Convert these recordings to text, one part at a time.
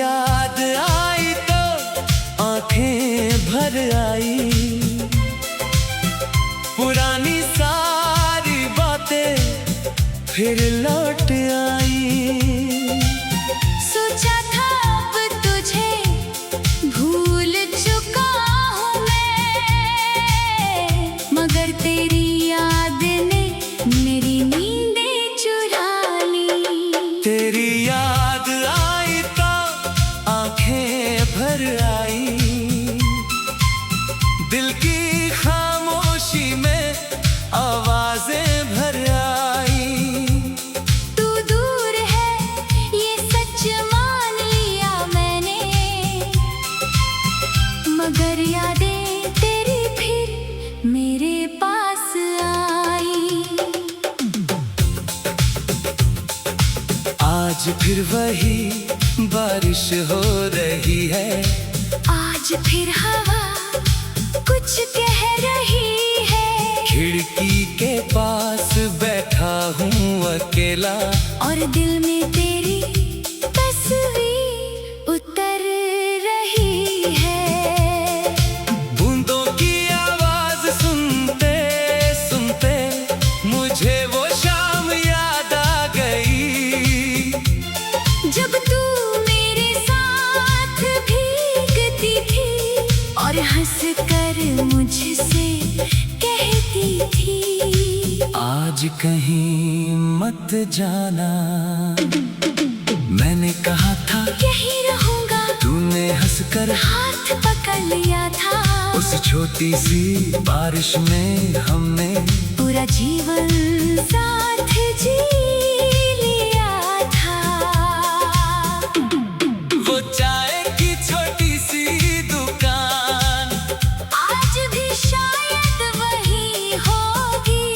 याद आई तो आंखें भर आई, पुरानी सारी बातें फिर लौट आई। सोचा था अब तुझे भूल चुका हूँ मैं, मगर तेरी याद ने मेरी नींदें चुरा ली। तेरी याद आई तो आंखें भर आई, दिल की खामोशी में आवाजें भर आई। तू दूर है ये सच मान लिया मैंने, मगर यादें तेरी फिर मेरे पास आई। आज फिर वही बारिश हो रही है, आज फिर हवा कुछ कह रही है। खिड़की के पास बैठा हूँ अकेला, और दिल में तेरी तस्वीर उतर रही है। बूंदों की आवाज सुनते सुनते मुझे वो शाम याद आ गई, जब तू मेरे साथ भीगती थी और हंस कर मुझसे कहती थी, आज कहीं मत जाना। मैंने कहा था यही रहूंगा, तूने हंसकर हाथ पकड़ लिया था। उस छोटी सी बारिश में हमने पूरा जीवन साथ जी लिया था। वो चाय की छोटी सी दुकान आज भी शायद वही होगी,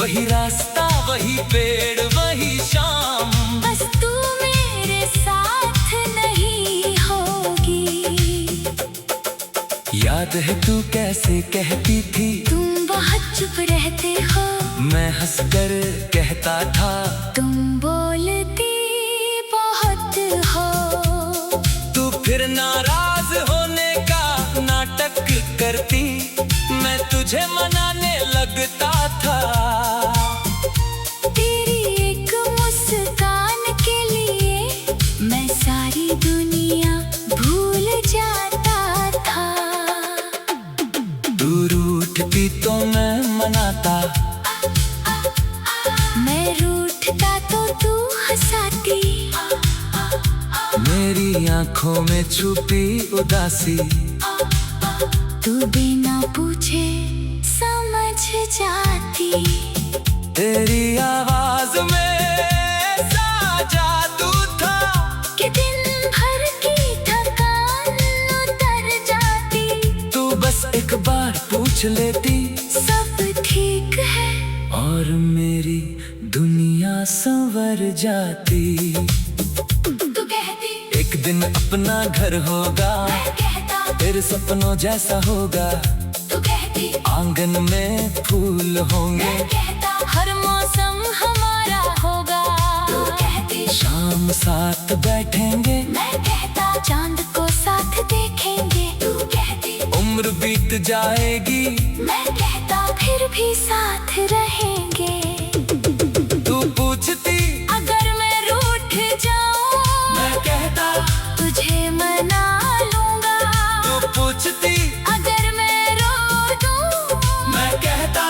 वही रास्ता वही पेड़ वही शाम, बस तू मेरे साथ नहीं होगी। याद है तू कैसे कहती थी, तुम बहुत चुप रहते हो, मैं हंसकर कहता था तुम बोलती बहुत हो। तू फिर नाराज होने का नाटक करती, मैं तुझे मनाने लगता था। तेरी एक मुस्कान के लिए मैं सारी दुनिया भूल जाता था। तू रूठती तो मैं मनाता, मैं रूठता तो तू हंसाती। मेरी आंखों में छुपी उदासी तू बिना पूछे समझ जाती। तेरी आवाज में ऐसा जादू था कि दिन भर की थकान उतर जाती। तू बस एक बार पूछ लेती, सब ठीक है, और मेरी दुनिया संवर जाती। तू कहती एक दिन अपना घर होगा, मैं कहता तेरे सपनों जैसा होगा, तू कहती आंगन में फूल होंगे, मैं कहता हर मौसम हमारा होगा। तू कहती शाम साथ बैठेंगे, मैं कहता चांद को साथ देखेंगे। तू कहती उम्र बीत जाएगी, मैं कहता फिर भी साथ रहेंगे। तू पूछती अगर मैं रूठ जाऊं, मैं कहता तुझे मना लूंगा। तू पूछती अगर मैं रो दूं, मैं कहता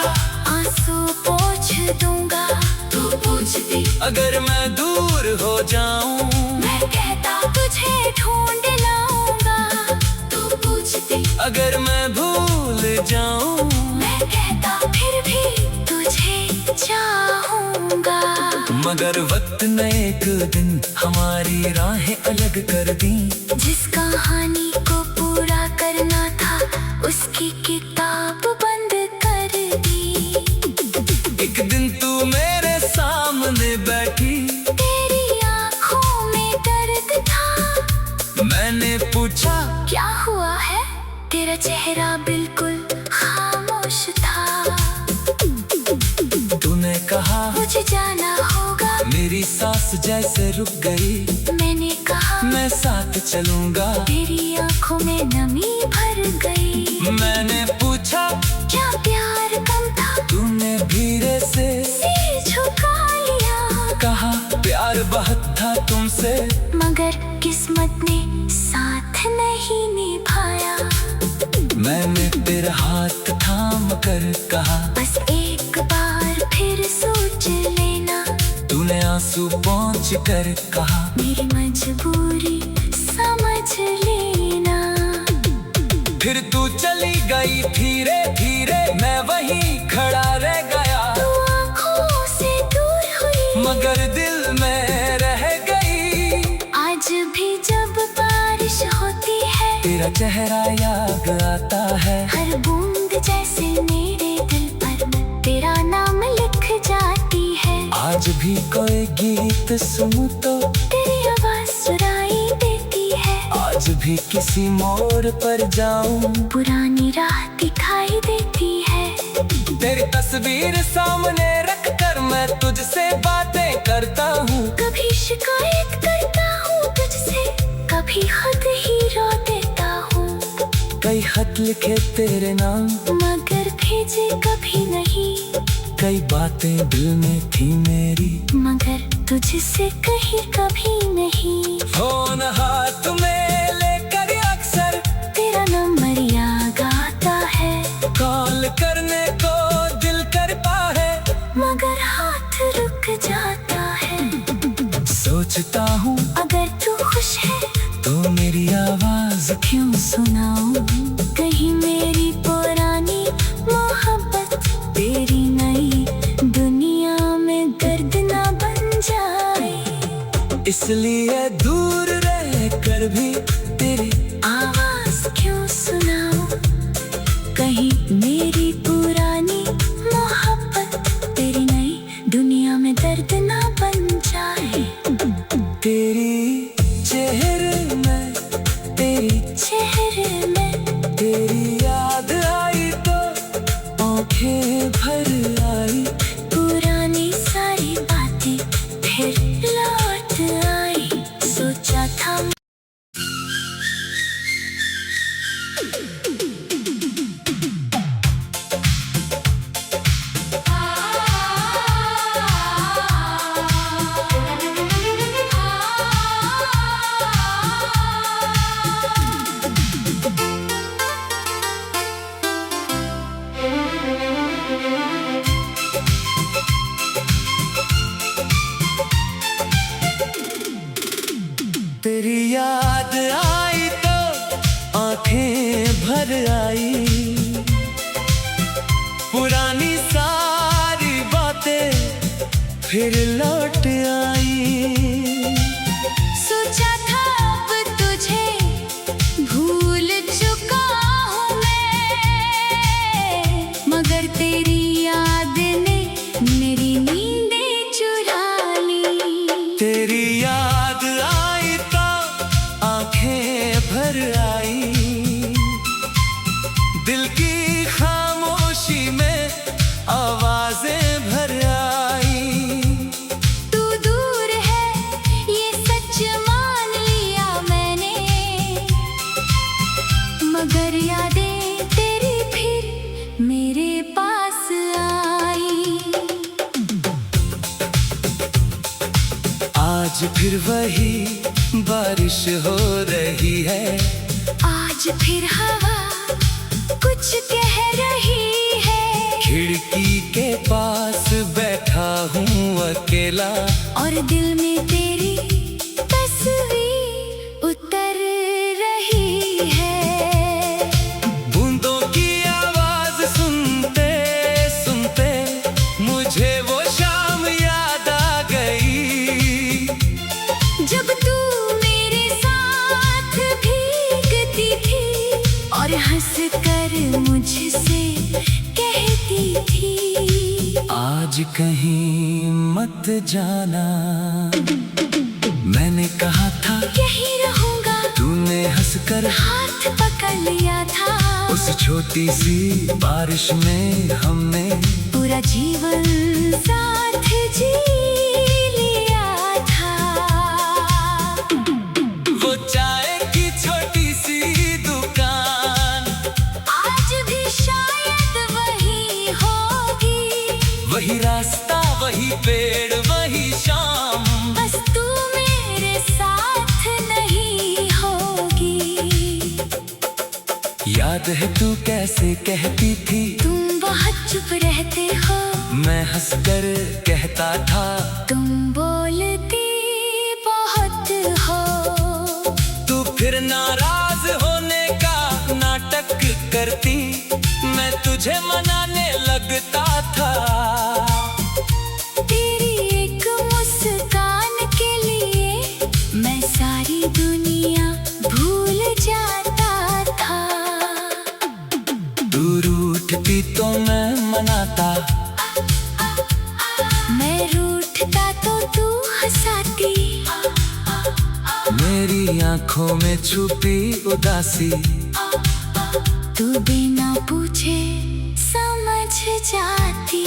आंसू पोंछ दूंगा। तू पूछती अगर मैं दूर हो जाऊं, मैं कहता तुझे ढूंढ लाऊंगा। तू पूछती अगर मैं भूल जाऊं, मैं कहता फिर भी तुझे चाहूंगा। मगर वक्त ने एक दिन हमारी राहें अलग कर दी। जिस कहानी को पूरा करना था उसकी किताब बंद कर दी। एक दिन तू मेरे सामने बैठी, तेरी आंखों में दर्द था। मैंने पूछा क्या हुआ है, तेरा चेहरा बिल्कुल खामोश था। तूने कहा मुझे जाना होगा, मेरी सांस जैसे रुक गई। मैंने कहा मैं साथ चलूंगा। तेरी आंखों में नमी भर गई। मैंने पूछा क्या प्यार कम था, तूने धीरे से सिर झुका लिया। कहा प्यार बहुत था तुमसे, मगर किस्मत ने साथ नहीं निभाया। मैंने तेरा हाथ थाम कर कहा बस एक बार फिर सोच लेना। तूने आंसू पोंछ कर कहा मेरी मजबूरी समझ लेना। फिर तू चली गई धीरे धीरे, मैं वहीं खड़ा रह गया। तू आँखों से दूर हुई, मगर दिल में रह गई। आज भी जब बारिश होती है, तेरा चेहरा याद आता है। हर बूंद जैसे मेरे दिल पर तेरा नाम लिख जाती है। आज भी कोई गीत सुनूं तो तेरी आवाज सुनाई देती है। आज भी किसी मोड़ पर जाऊं, पुरानी राह दिखाई देती है। तेरी तस्वीर सामने रख कर मैं तुझसे बातें करता हूँ। कभी शिकायत करता हूँ तुझसे, कभी खुद ही रो देता हूँ। कई खत लिखे तेरे नाम, मगर भेजे कभी नहीं। कई बातें दिल में थी मेरी, मगर तुझसे कही कभी नहीं। फोन हाथ में लेकर अक्सर तेरा नंबर याद आता है। कॉल करने को दिल करता है, मगर हाथ रुक जाता है। सोचता हूँ अगर तू खुश है तो मेरी आवाज क्यों सुनाऊं। कहीं मेरी पुरानी मोहब्बत तेरी नई दुनिया में दर्द ना बन जाए। इसलिए दूर रह कर भी तेरी आवाज क्यों सुनाऊं। कहीं मेरी पुरानी मोहब्बत तेरी नई दुनिया में दर्द ना बन जाए। तेरी चेहरे में, तेरी चेहरे में तेरी याद आई तो आंखें भर आई। पुरानी सारी बातें फिर लौट आई। सोचा था तेरी याद आई तो आंखें भर आई। पुरानी सारी बातें फिर लौट आई। सोचा था अब तुझे भूल चुका हूँ मैं, मगर तेरी याद ने मेरी नींदें चुरा ली। तेरी याद आई तो आंखें भर आई। दिल की खामोशी में आवाजें भर आई। तू दूर है ये सच मान लिया मैंने, मगर यादें तेरी फिर मेरे पास आई। आज फिर वही बारिश हो रही है। आज फिर हवा कुछ कह रही है। खिड़की के पास बैठा हूँ अकेला, और दिल में तेरी तस्वीर उतर रही है। बूंदों की आवाज सुनते सुनते मुझे वो शाम याद आ गई। जब तू मेरे साथ भीगती थी और हंस कर मुझसे कहती थी, आज कहीं मत जाना। मैंने कहा था यही रहूंगा, तूने हंसकर हाथ पकड़ लिया था। उस छोटी सी बारिश में हमने पूरा जीवन साथ जी लिया था। वो वही रास्ता, वही पेड़, वही शाम। बस तू मेरे साथ नहीं होगी। याद है तू कैसे कहती थी, तुम बहुत चुप रहते हो, मैं हंसकर कहता था तुम बोलती बहुत हो। तू फिर नाराज होने का नाटक करती, मैं तुझे मनाने लगता था। तेरी एक मुस्कान के लिए मैं सारी दुनिया भूल जाता था। तू रूठती तो मैं मनाता, मैं रूठता तो तू हंसाती। मेरी आंखों में छुपी उदासी, तू बिना पूछे समझ जाती।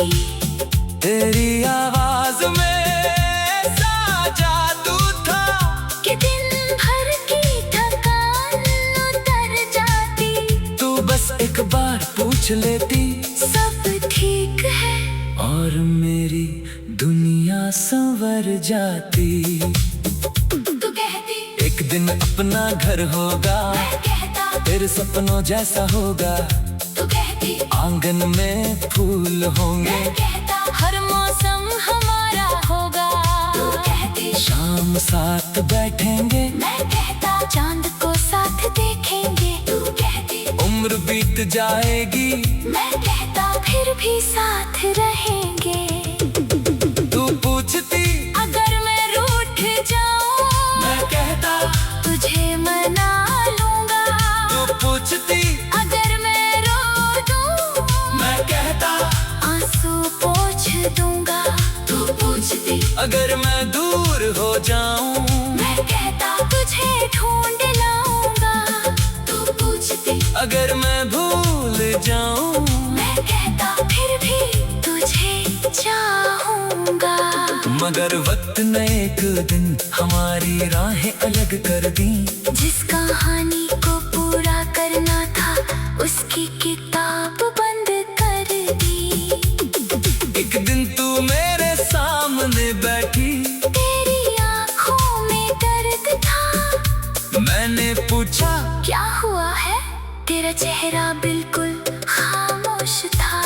तेरी आवाज में ऐसा जादू था कि दिन भर की थकान उतर जाती। तू बस एक बार पूछ लेती, सब ठीक है, और मेरी दुनिया संवर जाती। तू कहती एक दिन अपना घर होगा, मैं कहता तेरे सपनों जैसा होगा। तू कहती आंगन में फूल होंगे, मैं कहता हर मौसम हमारा होगा। तू कहती शाम साथ बैठेंगे, मैं कहता चांद को साथ देखेंगे। तू कहती उम्र बीत जाएगी, मैं कहता फिर भी साथ रहेंगे। तू पूछती अगर मैं रूठ जाऊं, मैं कहता तुझे मना लूंगा। तू पूछती अगर मैं रो दूं, मैं कहता आंसू पोंछ दूंगा। तू पूछती अगर मैं दूर हो जाऊं, मैं कहता तुझे ढूंढ लाऊंगा। तू पूछती अगर मैं भूल जाऊं, मैं कहता फिर भी तुझे चाहूंगा। मगर वक्त ने एक दिन हमारी राहें अलग कर दी। जिस कहानी को पूरा करना था उसकी किताब बंद कर दी। एक दिन तू मेरे सामने बैठी, तेरी आंखों में दर्द था। मैंने पूछा क्या हुआ है, तेरा चेहरा बिल्कुल खामोश था।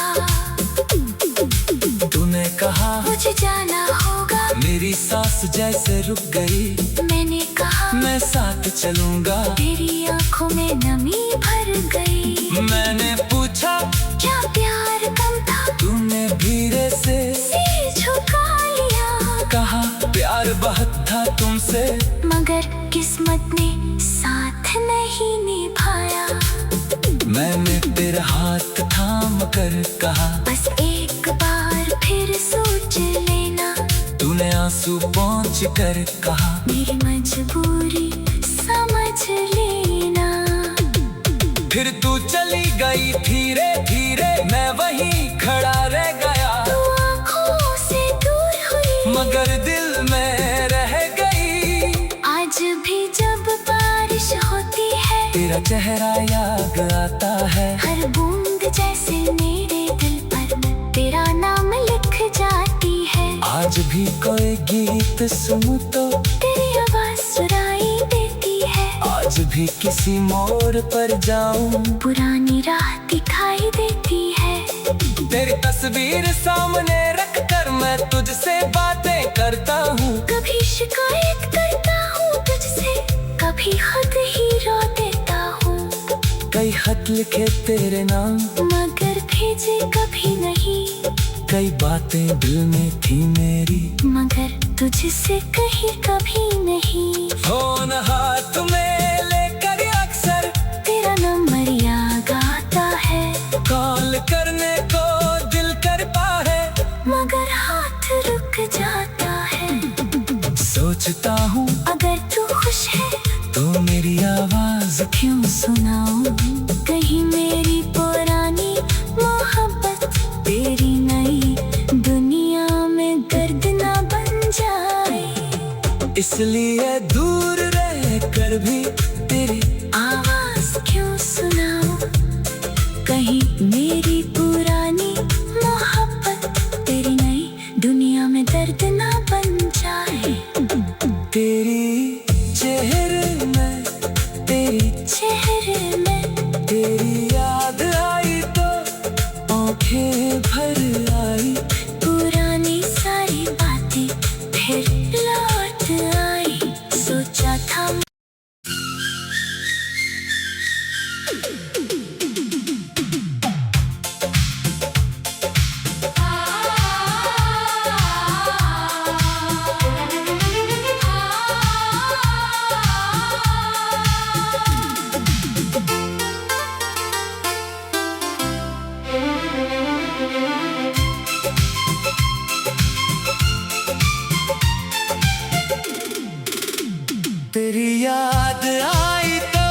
तूने कहा मुझे जाना होगा, मेरी सांस जैसे रुक गई। मैंने कहा मैं साथ चलूंगा, तेरी आंखों में नमी भर गई। मैंने पूछा क्या प्यार कम था, तूने धीरे से सिर झुका लिया। कहा प्यार बहुत था तुमसे, मगर किस्मत ने साथ नहीं निभाया। मैंने तेरा हाथ थाम कर कहा बस एक बार फिर सोच लेना। तूने आंसू पोंछ कर कहा मेरी मजबूरी समझ लेना। फिर तू चली गई धीरे धीरे, मैं वहीं खड़ा रह गया। तू आँखों से दूर हुई, मगर दिल में रह गई। आज भी जब बारिश होती है, तेरा चेहरा याद आता है। हर बूंद जैसे मेरे दिल पर तेरा नाम लिख जाती है। आज भी कोई गीत सुनूं तो तेरी आवाज सुनाई देती है। आज भी किसी मोड़ पर जाऊं, पुरानी राह दिखाई देती है। तेरी तस्वीर सामने रख कर मैं तुझसे बातें करता हूँ। कभी शिकायत करता हूँ तुझसे, कभी खुद ही रो देता हूँ। कई खत लिखे तेरे नाम, मगर भेजे कभी नहीं। कई बातें दिल में थी मेरी, मगर तुझसे कही कभी नहीं। फोन हाथ में लेकर अक्सर तेरा नंबर याद आता है, कॉल करने को दिल करता है। मगर हाथ रुक जाता है। सोचता हूँ अगर तू खुश है तो मेरी आवाज क्यों सुनाऊं, कहीं मेरी पुरानी मोहब्बत तेरी नई दुनिया में गर्द ना बन जाए। इसलिए दूर रह कर भी तेरी आवाज क्यों सुनाऊं, कहीं मेरी पुरानी मोहब्बत तेरी नई चेहरे में। तेरी याद आई तो आंखें भर आई, पुरानी सारी बातें फिर लौट आई। सोचा था तेरी याद आई तो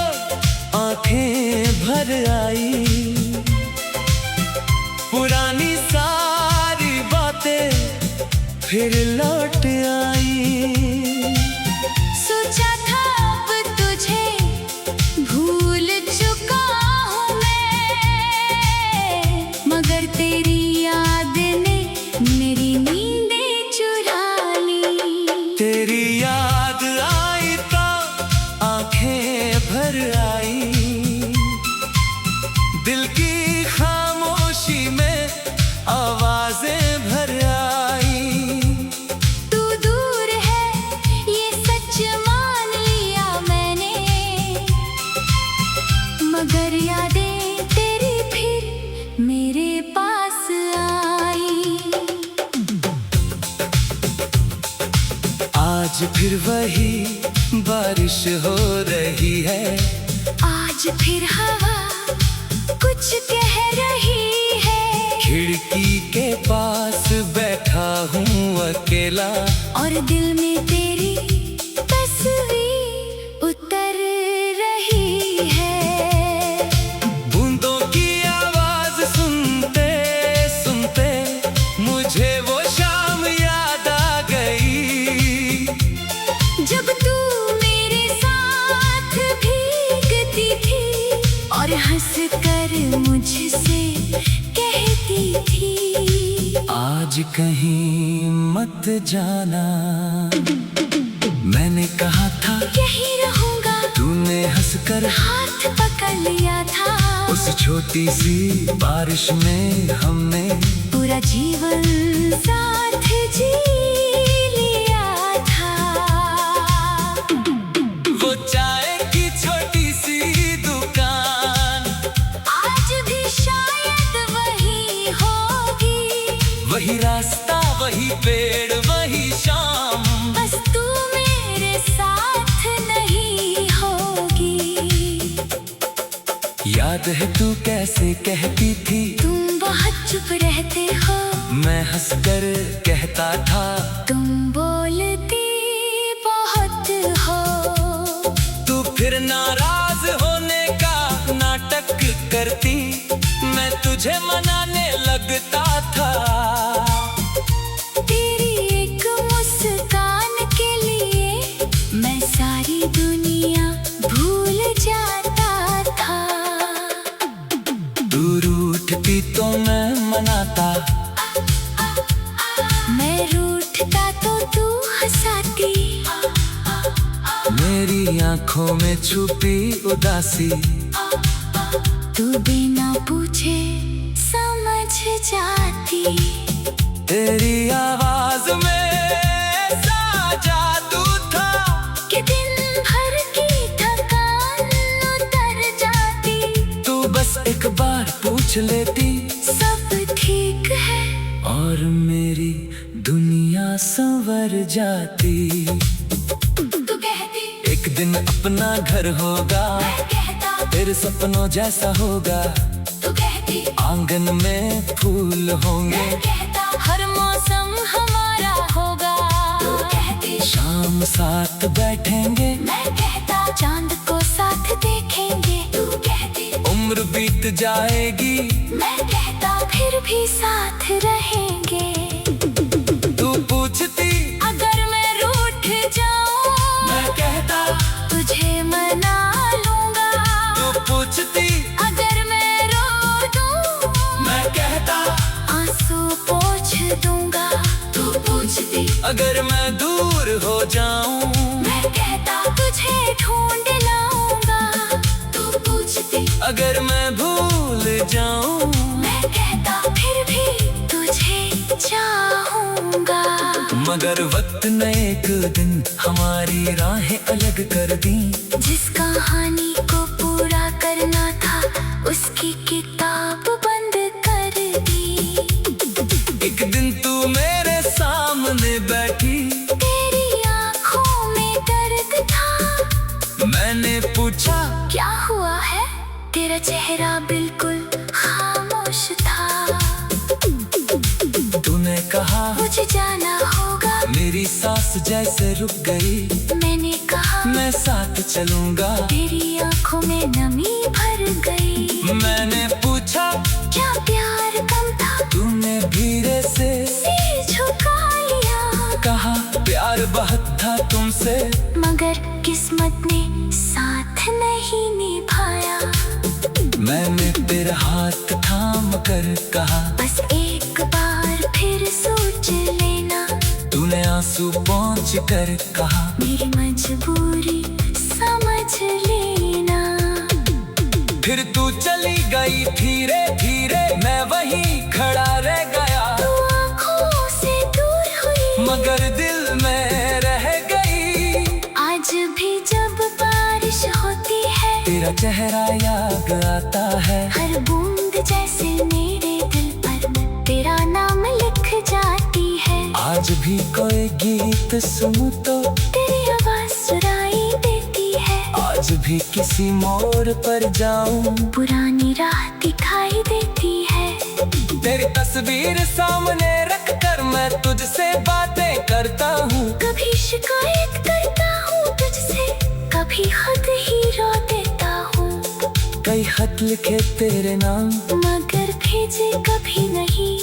आंखें भर आई, पुरानी सारी बातें फिर लौट आई। सोचा था अब तुझे भूल चुका हूँ मैं, मगर तेरी याद ने मेरी नींदें चुरा ली। तेरी याद आई तो आंखें भर आई, दिल की खामोशी में आवाजें भर आई। तू दूर है ये सच मान लिया मैंने, मगर यादें तेरी फिर मेरे पास आई। आज फिर वही बारिश हो रही है, आज फिर हवा कुछ कह रही है। खिड़की के पास बैठा हूँ अकेला, और दिल में तेरी तस्वीर उतर रही है। बूंदों की आवाज सुनते सुनते मुझे वो शाम याद आ गई, जब तू मेरे साथ भीगती थी और हंस कर मुझसे कहती थी, आज कहीं मत जाना। मैंने कहा था यही रहूंगा, तूने हंसकर हाथ पकड़ लिया था। उस छोटी सी बारिश में हमने पूरा जीवन साथ जी लिया था। वो चाय की छोटी सी दुकान आज भी शायद वही होगी, वही रास्ता वही पेड़ वही शाम, बस तू मेरे साथ नहीं होगी। याद है तू कैसे कहती थी, तुम बहुत चुप रहते हो, मैं हंसकर कहता था तुम बोलती बहुत हो। तू फिर नाराज होने का नाटक करती, मैं तुझे मनाने लगता था। तेरी एक मुस्कान के लिए मैं सारी दुनिया भूल जाता था। तू रूठती तो मैं मनाता, मैं रूठता तो तू हंसाती। मेरी आंखों में छुपी उदासी, तू बिना पूछे समझ जाती। तेरी आवाज में सा जादू था कि दिन भर की थकान उतर जाती। तू बस एक बार पूछ लेती, सब ठीक है, और मेरी दुनिया संवर जाती। तू कहती एक दिन अपना घर होगा, मैं कहता तेरे सपनों जैसा होगा, तू कहती आंगन में फूल होंगे, मैं कहता हर मौसम हमारा होगा। तू कहती शाम साथ बैठेंगे, मैं कहता चांद को साथ देखेंगे। तू कहती उम्र बीत जाएगी, मैं कहता फिर भी साथ रहेंगे। तू पूछती अगर मैं रूठ जाऊं, मैं कहता तुझे मना लूंगा। तू पूछती अगर मैं रो दूं, मैं कहता आंसू पोंछ दूंगा। तू पूछती अगर मैं दूर हो जाऊं, मैं कहता तुझे ढूंढ लाऊंगा। मगर वक्त ने एक दिन हमारी राहें अलग कर दी। जिस कहानी को पूरा करना था उसकी किताब बंद कर दी। एक दिन तू मेरे सामने बैठी, तेरी आंखों में दर्द था। मैंने पूछा क्या हुआ है, तेरा चेहरा बिल्कुल खामोश था। तूने कहा मुझे जाना होगा, मेरी सांस जैसे रुक गई। मैंने कहा मैं साथ चलूंगा, तेरी आंखों में नमी भर गई। मैंने पूछा क्या प्यार कम था, तूने धीरे से सिर झुका लिया। कहा प्यार बहुत था तुमसे, मगर किस्मत ने साथ नहीं निभाया। मैंने तेरा हाथ थाम कर कहा बस एक बार फिर सोच लेना। तूने आंसू पहुँच कर कहा मेरी मजबूरी समझ लेना। फिर तू चली गई धीरे धीरे, मैं वहीं खड़ा रह गया। तू आँखों से दूर हुई मगर दिल में रह गई। आज भी जब बारिश होती है तेरा चेहरा याद आता है। हर बूंद जैसे मेरे दिल पर तेरा नाम लिख जाती है। आज भी कोई गीत सुनूं तो तेरी आवाज सुनाई देती है। आज भी किसी मोड़ पर जाऊं, पुरानी राह दिखाई देती है। तेरी तस्वीर सामने रख कर मैं तुझसे बातें करता हूँ। कभी शिकायत करता हूँ तुझसे, कभी खुद ही रो देता हूँ। कई खत लिखे तेरे नाम, मगर भेजे कभी नहीं।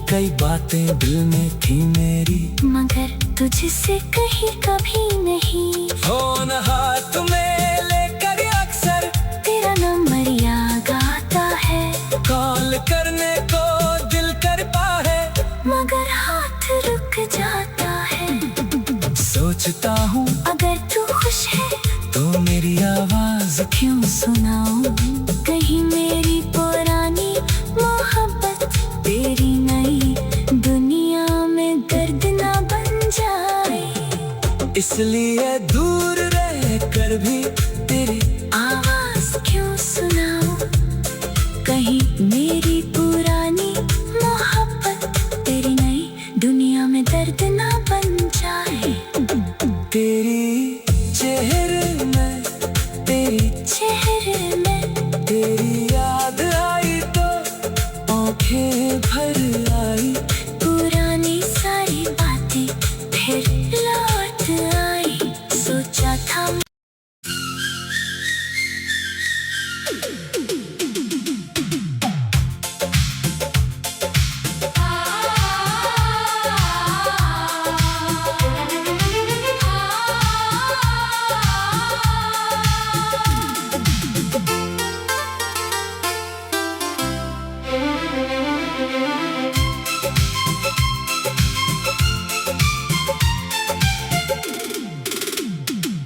कई बातें दिल में थी मेरी, मगर तुझसे कही कभी नहीं। फोन हाथ में लेकर अक्सर तेरा नंबर याद आता है। कॉल करने को दिल करता है, मगर हाथ रुक जाता है। सोचता हूँ अगर तू खुश है तो मेरी आवाज क्यों सुनाऊं। कहीं मेरी पुरानी मोहब्बत तेरी नई दुनिया में दर्द ना बन जाए। इसलिए दूर रह कर भी तेरी आवाज क्यों सुनाऊं। कहीं मेरी पुरानी मोहब्बत तेरी नई दुनिया में दर्द ना बन जाए। तेरी चेहरे में, तेरी चेहरे में तेरी याद आई तो आंखें भर आई। पुरानी सारी बातें फिर लौट आई। सोचा था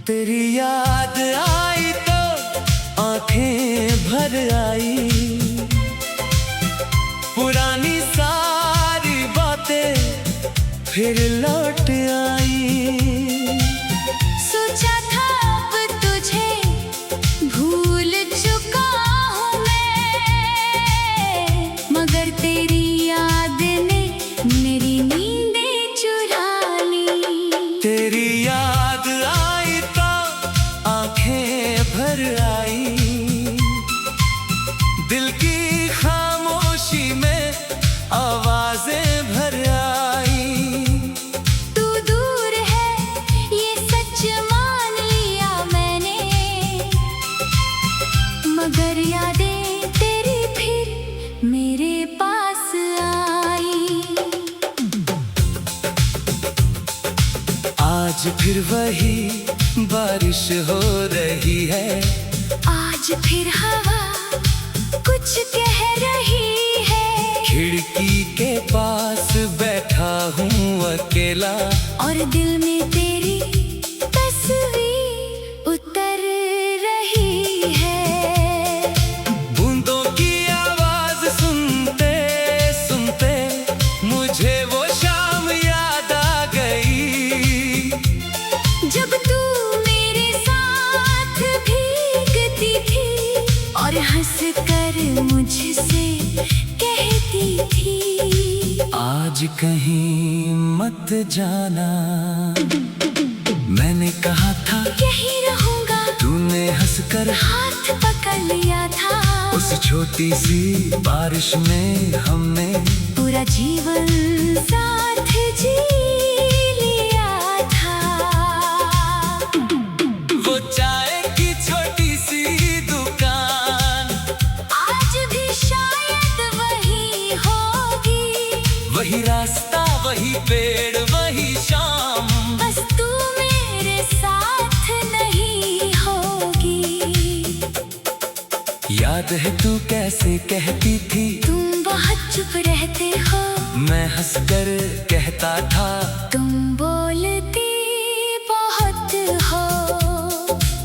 तेरी याद आई तो आंखें भर आई। पुरानी सारी बातें फिर लौट आई। सोचा था अब तुझे भूल चुका हूँ मैं, मगर तेरी याद ने मेरी नींदें चुरा ली। तेरी याद आई तो आंखें भर आई। दिल की खामोशी में आवाजें भर आई। तू दूर है ये सच मान लिया मैंने, मगर यादें तेरी फिर मेरे पास आई। आज फिर वही बारिश हो रही है। आज फिर हवा कुछ कह रही है। खिड़की के पास बैठा हूँ अकेला, और दिल में तेरी तस्वीर उतर रही है। बूंदों की आवाज सुनते सुनते मुझे वो शाम याद आ गई। थी और हंस कर मुझसे कहती थी, आज कहीं मत जाना। मैंने कहा था यही रहूंगा, तूने हंसकर हाथ पकड़ लिया था। उस छोटी सी बारिश में हमने पूरा जीवन साथ जी लिया था। वो चाय की छोटी सी दुकान आज भी शायद वही होगी, वही रास्ता, वही पेड़, वही शाम। बस तू मेरे साथ नहीं होगी। याद है तू कैसे कहती थी, तुम बहुत चुप रहते हो, मैं हंसकर कहता था तुम बोलती बहुत हो।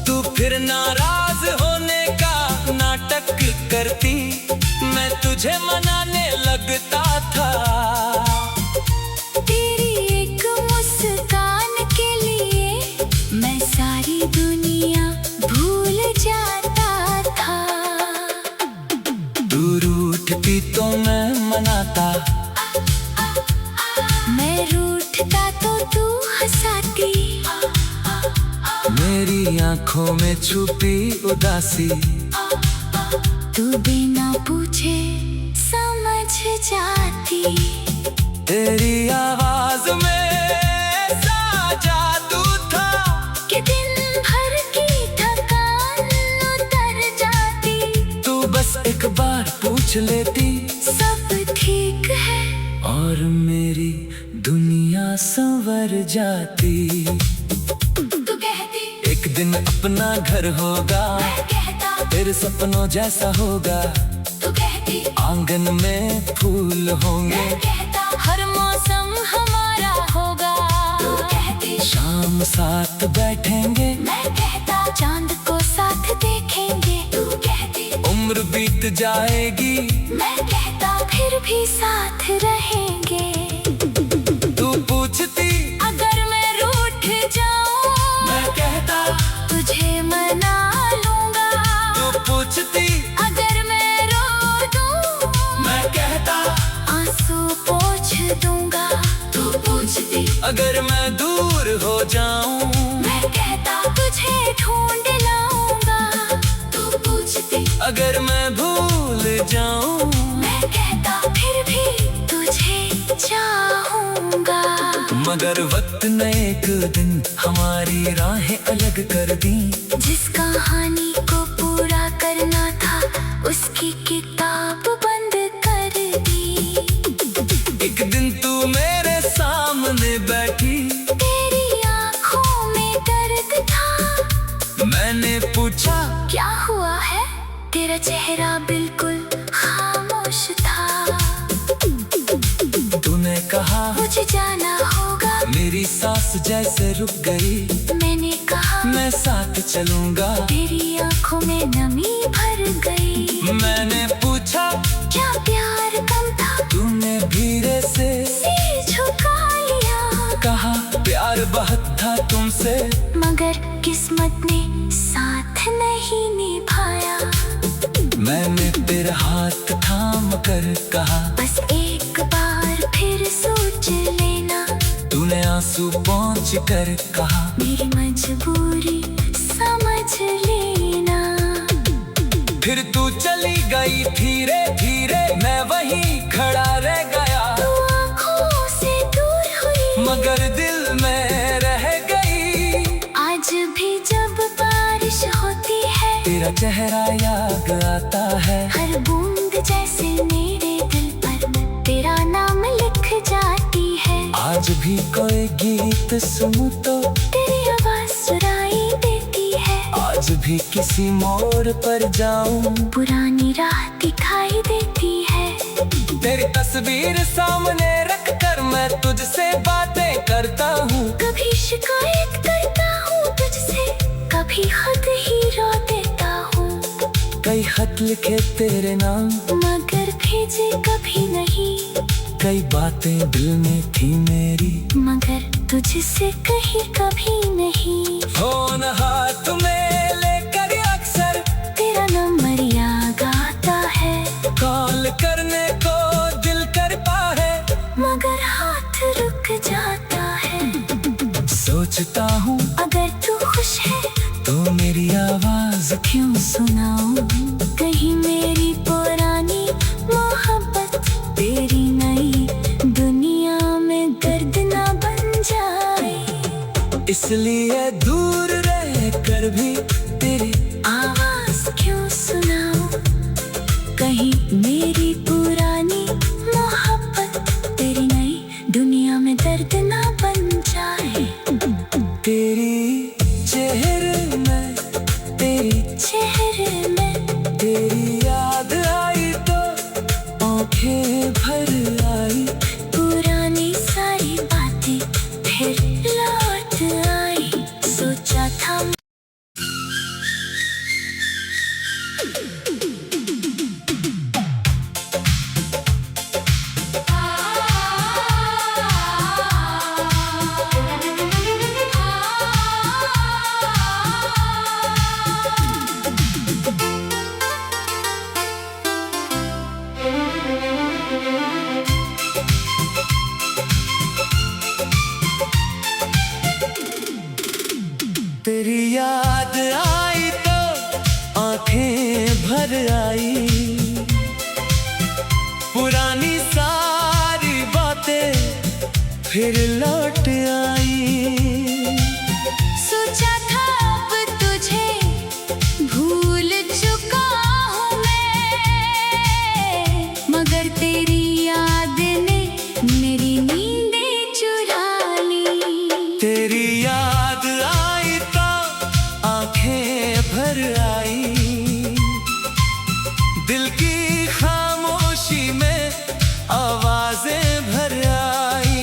तू फिर नाराज होने का नाटक करती, मैं तुझे मनाने लगता था। तेरी एक मुस्कान के लिए मैं सारी दुनिया भूल जाता था। तू रूठती तो मैं मनाता, मैं रूठता तो तू हंसाती। मेरी आंखों में छुपी उदासी तू बिना पूछे समझ जाती। तेरी आवाज में ऐसा जादू था कि दिन भर की थकान उतर जाती। तू बस एक बार पूछ लेती सब ठीक है, और मेरी दुनिया संवर जाती। तू कहती एक दिन अपना घर होगा, मैं कहता तेरे सपनों जैसा होगा। तू कहती आंगन में फूल होंगे, मैं कहता हर मौसम हमारा होगा। तू कहती शाम साथ बैठेंगे, मैं कहता चांद को साथ देखेंगे। तू कहती उम्र बीत जाएगी, मैं कहता फिर भी साथ रहेंगे। तू पूछती अगर मैं रूठ जाऊं, मैं कहता तुझे मना लूंगा। तू पूछती अगर मैं रो दूं, मैं कहता आंसू पोंछ दूंगा। तू पूछती अगर मैं दूर हो जाऊं, मैं कहता तुझे ढूंढ लाऊंगा। तू पूछती अगर मैं भूल जाऊं, मैं कहता फिर भी तुझे चाहूंगा। मगर वक्त ने एक दिन हमारी राहें अलग कर दी। जिस कहानी को पूरा करना था उसकी किताब बंद कर दी। एक दिन तू मेरे सामने बैठी, तेरी आंखों में दर्द था। मैंने पूछा क्या हुआ है, तेरा चेहरा बिल्कुल खामोश था। तूने कहा मुझे जाना होगा, मेरी सांस जैसे रुक गई। मैंने कहा मैं साथ चलूंगा, तेरी आंखों में नमी भर गई। मैंने पूछा क्या प्यार कम था, तूने धीरे से सिर झुका लिया। कहा प्यार बहुत था तुमसे, मगर किस्मत ने साथ नहीं निभाया। मैंने तेरा हाथ थाम कर कहा बस एक बार फिर सोच लेना। तूने आंसू पोंछ कर कहा मेरी मजबूरी समझ लेना। फिर तू चली गई धीरे धीरे, मैं वहीं खड़ा रह गया। तू आँखों से दूर हुई, मगर दिल में रह गई। आज भी जब बारिश होती है, तेरा चेहरा याद आता है। हर बूंद जैसे मेरे दिल पर तेरा नाम लिख जाती है। आज भी कोई गीत सुनूं तो तेरी आवाज सुनाई देती है। आज भी किसी मोड़ पर जाऊं, पुरानी राह दिखाई देती है। तेरी तस्वीर सामने रख कर मैं तुझसे बातें करता हूँ। कभी शिकायत करता हूँ तुझसे, कभी खुद ही रो देता हूँ। कई खत लिखे तेरे नाम, मगर भेजे कभी नहीं। कई बातें दिल में थी मेरी, मगर तुझसे कही कभी नहीं। फोन हाथ में लेकर अक्सर तेरा क्यों सुनाऊं कहीं मेरी पुरानी मोहब्बत तेरी नई दुनिया में दर्द ना बन जाए। इसलिए दूर रह कर भी तेरी आवाज क्यों सुनाऊं कहीं मेरी पुरानी मोहब्बत तेरी नई दुनिया में दर्द ना बन जाए। तेरी चेहरे में तेरी याद आई तो आंखें भर आई। पुरानी सारी बातें फिर लौट आई। सोचा था तेरी याद आई तो आंखें भर आई। पुरानी सारी बातें फिर लौट आई। सोचा था अब तुझे भूल चुका हूँ मैं, मगर तेरी याद ने मेरी नींदें चुरा ली। तेरी याद आई तो आंखें भर आई। दिल की खामोशी में आवाजें भर आई।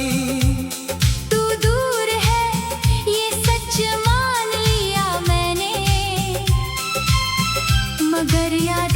तू दूर है ये सच मान लिया मैंने, मगर याद